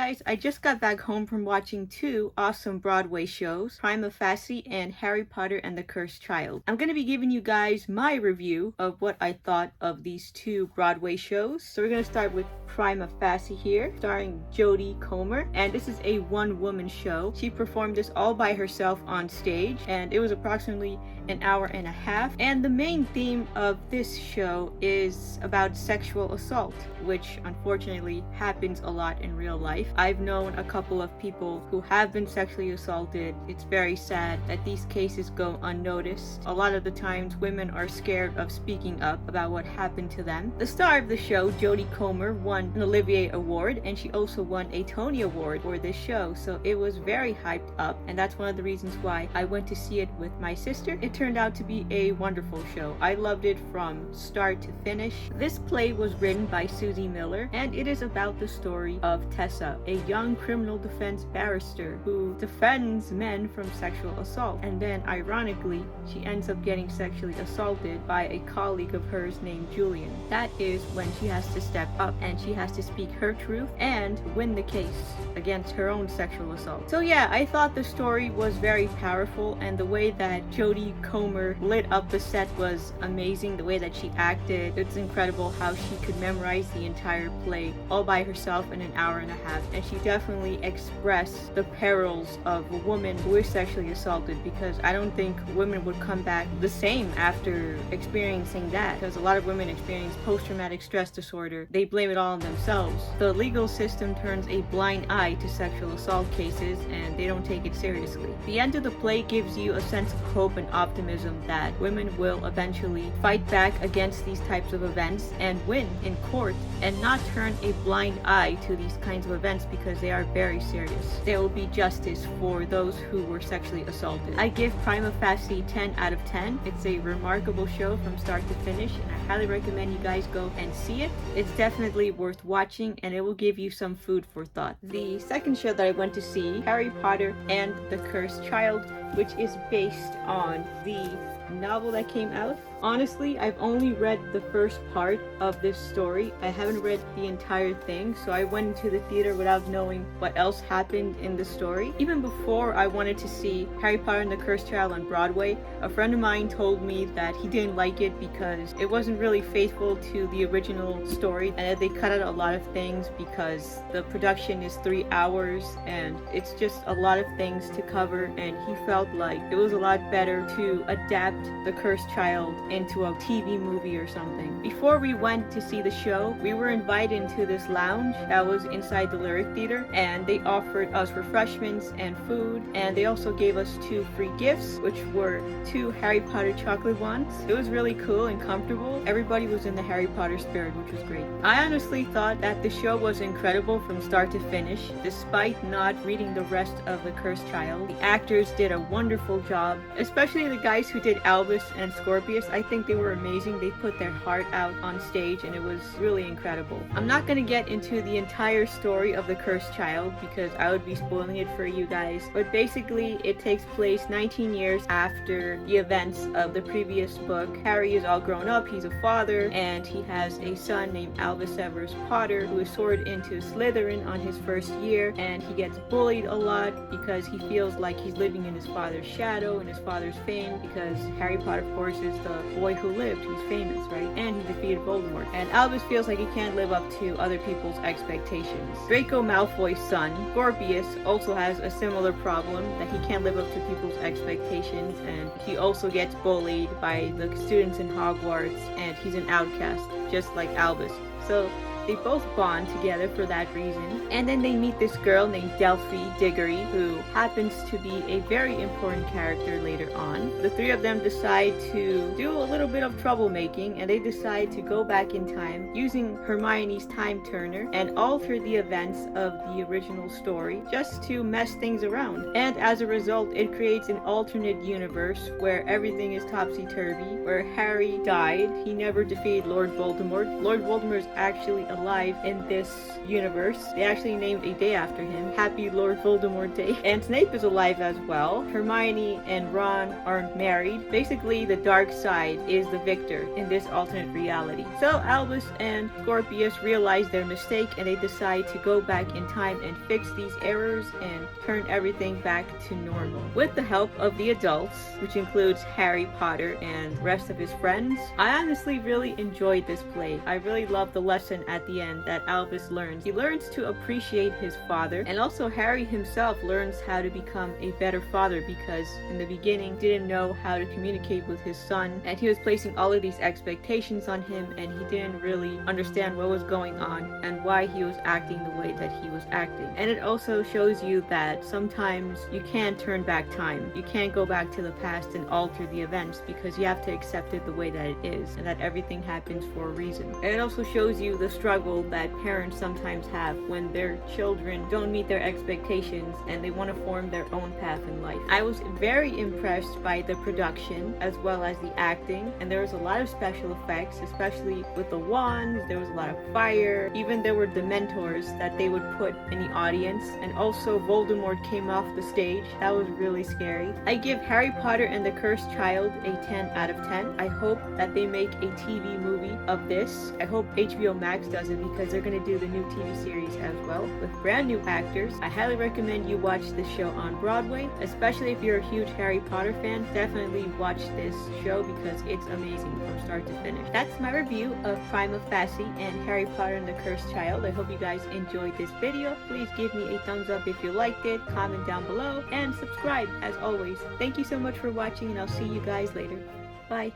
guys, I just got back home from watching two awesome Broadway shows, Prima Facie and Harry Potter and the Cursed Child. I'm going to be giving you guys my review of what I thought of these two Broadway shows. So we're going to start with Prima Facie here, starring Jodie Comer, and this is a one-woman show. She performed this all by herself on stage, and it was approximately an hour and a half. And the main theme of this show is about sexual assault, which unfortunately happens a lot in real life. I've known a couple of people who have been sexually assaulted. It's very sad that these cases go unnoticed. A lot of the times women are scared of speaking up about what happened to them. The star of the show, Jodie Comer, won an Olivier Award, and she also won a Tony Award for this show, so it was very hyped up, and that's one of the reasons why I went to see it with my sister. It turned out to be a wonderful show. I loved it from start to finish. This play was written by Susie Miller, and it is about the story of Tessa, a young criminal defense barrister who defends men from sexual assault, and then ironically she ends up getting sexually assaulted by a colleague of hers named Julian. That is when she has to step up and she has to speak her truth and win the case against her own sexual assault. So yeah, I thought the story was very powerful, and the way that Jodie Comer lit up the set was amazing. The way that she acted, it's incredible how she could memorize the entire play all by herself in an hour and a half, and she definitely expressed the perils of a woman who is sexually assaulted, because I don't think women would come back the same after experiencing that, because a lot of women experience post-traumatic stress disorder. They blame it all on themselves. The legal system turns a blind eye to sexual assault cases, and they don't take it seriously. The end of the play gives you a sense of hope and optimism that women will eventually fight back against these types of events and win in court, and not turn a blind eye to these kinds of events, because they are very serious. There will be justice for those who were sexually assaulted. I give Prima Facie 10 out of 10. It's a remarkable show from start to finish, and I highly recommend you guys go and see it. It's definitely worth watching, and it will give you some food for thought. The second show that I went to see, Harry Potter and the Cursed Child, which is based on the novel that came out. Honestly, I've only read the first part of this story. I haven't read the entire thing, so I went into the theater without knowing what else happened in the story. Even before I wanted to see Harry Potter and the Cursed Child on Broadway, a friend of mine told me that he didn't like it because it wasn't really faithful to the original story, and that they cut out a lot of things because the production is 3 hours and it's just a lot of things to cover, and he felt like it was a lot better to adapt the Cursed Child into a TV movie or something. Before we went to see the show, we were invited into this lounge that was inside the Lyric Theater, and they offered us refreshments and food, and they also gave us 2 free gifts, which were 2 Harry Potter chocolate ones. It was really cool and comfortable. Everybody was in the Harry Potter spirit, which was great. I honestly thought that the show was incredible from start to finish, despite not reading the rest of The Cursed Child. The actors did a wonderful job, especially the guys who did Albus and Scorpius. I think they were amazing. They put their heart out on stage, and it was really incredible. I'm not going to get into the entire story of The Cursed Child because I would be spoiling it for you guys, but basically it takes place 19 years after the events of the previous book. Harry is all grown up, he's a father, and he has a son named Albus Severus Potter who is sorted into Slytherin on his first year, and he gets bullied a lot because he feels like he's living in his father's shadow and his father's fame, because Harry Potter, of course, is the boy who lived. He's famous, right? And he defeated Voldemort. And Albus feels like he can't live up to other people's expectations. Draco Malfoy's son, Scorpius, also has a similar problem, that he can't live up to people's expectations, and he also gets bullied by the students in Hogwarts, and he's an outcast, just like Albus. So they both bond together for that reason. And then they meet this girl named Delphi Diggory, who happens to be a very important character later on. The 3 of them decide to do a little bit of troublemaking, and they decide to go back in time using Hermione's time turner and alter the events of the original story just to mess things around. And as a result, it creates an alternate universe where everything is topsy-turvy, where Harry died. He never defeated Lord Voldemort. Lord Voldemort is actually alive in this universe. They actually named a day after him, Happy Lord Voldemort Day. And Snape is alive as well. Hermione and Ron are married. Basically, the dark side is the victor in this alternate reality. So Albus and Scorpius realize their mistake and they decide to go back in time and fix these errors and turn everything back to normal. With the help of the adults, which includes Harry Potter and the rest of his friends, I honestly really enjoyed this play. I really loved the lesson at the end that Albus learns. He learns to appreciate his father, and also Harry himself learns how to become a better father because in the beginning didn't know how to communicate with his son, and he was placing all of these expectations on him, and he didn't really understand what was going on and why he was acting the way that he was acting. And it also shows you that sometimes you can't turn back time. You can't go back to the past and alter the events because you have to accept it the way that it is and that everything happens for a reason. And it also shows you the struggle that parents sometimes have when their children don't meet their expectations and they want to form their own path in life. I was very impressed by the production as well as the acting, and there was a lot of special effects, especially with the wands. There was a lot of fire. Even there were Dementors that they would put in the audience, and also Voldemort came off the stage. That was really scary. I give Harry Potter and the Cursed Child a 10 out of 10. I hope that they make a TV movie of this. I hope HBO Max does it because they're going to do the new TV series as well with brand new actors. I highly recommend you watch this show on Broadway, especially if you're a huge Harry Potter fan. Definitely watch this show because it's amazing from start to finish. That's my review of Prima Facie and Harry Potter and the Cursed Child. I hope you guys enjoyed this video. Please give me a thumbs up if you liked it, comment down below, and subscribe as always. Thank you so much for watching, and I'll see you guys later. Bye.